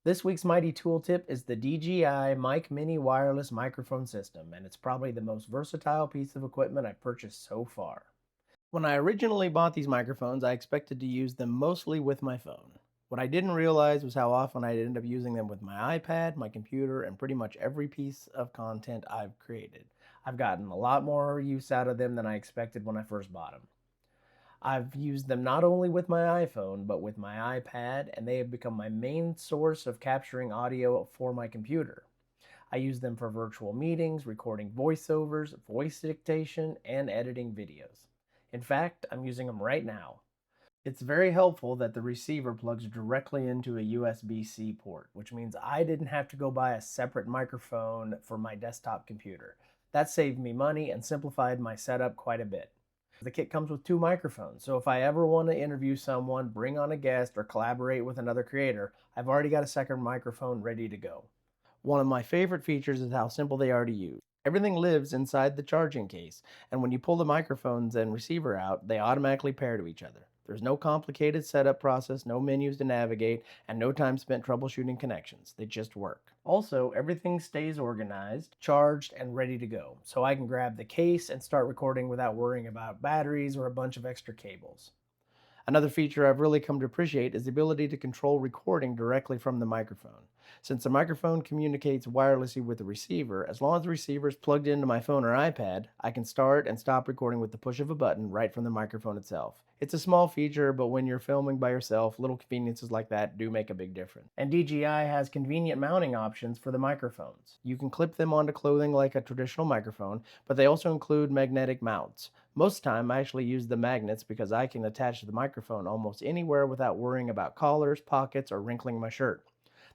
This week's Mighty Tooltip is the DJI Mic Mini wireless microphone system, and it's probably the most versatile piece of equipment I've purchased so far. When I originally bought these microphones, I expected to use them mostly with my phone. What I didn't realize was how often I'd end up using them with my iPad, my computer, and pretty much every piece of content I've created. I've gotten a lot more use out of them than I expected when I first bought them. I've used them not only with my iPhone, but with my iPad, and they have become my main source of capturing audio for my computer. I use them for virtual meetings, recording voiceovers, voice dictation, and editing videos. In fact, I'm using them right now. It's very helpful that the receiver plugs directly into a USB-C port, which means I didn't have to go buy a separate microphone for my desktop computer. That saved me money and simplified my setup quite a bit. The kit comes with two microphones, so if I ever want to interview someone, bring on a guest, or collaborate with another creator, I've already got a second microphone ready to go. One of my favorite features is how simple they are to use. Everything lives inside the charging case, and when you pull the microphones and receiver out, they automatically pair to each other. There's no complicated setup process, no menus to navigate, and no time spent troubleshooting connections. They just work. Also, everything stays organized, charged, and ready to go, so I can grab the case and start recording without worrying about batteries or a bunch of extra cables. Another feature I've really come to appreciate is the ability to control recording directly from the microphone. Since the microphone communicates wirelessly with the receiver, as long as the receiver is plugged into my phone or iPad, I can start and stop recording with the push of a button right from the microphone itself. It's a small feature, but when you're filming by yourself, little conveniences like that do make a big difference. And DJI has convenient mounting options for the microphones. You can clip them onto clothing like a traditional microphone, but they also include magnetic mounts. Most of the time, I actually use the magnets because I can attach the microphone almost anywhere without worrying about collars, pockets, or wrinkling my shirt.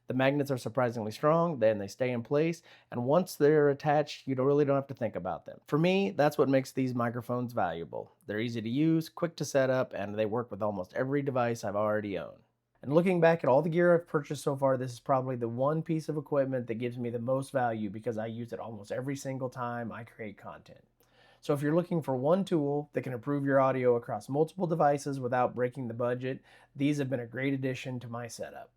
The magnets are surprisingly strong, then they stay in place, and once they're attached, really don't have to think about them. For me, that's what makes these microphones valuable. They're easy to use, quick to set up, and they work with almost every device I've already owned. And looking back at all the gear I've purchased so far, this is probably the one piece of equipment that gives me the most value because I use it almost every single time I create content. So if you're looking for one tool that can improve your audio across multiple devices without breaking the budget, these have been a great addition to my setup.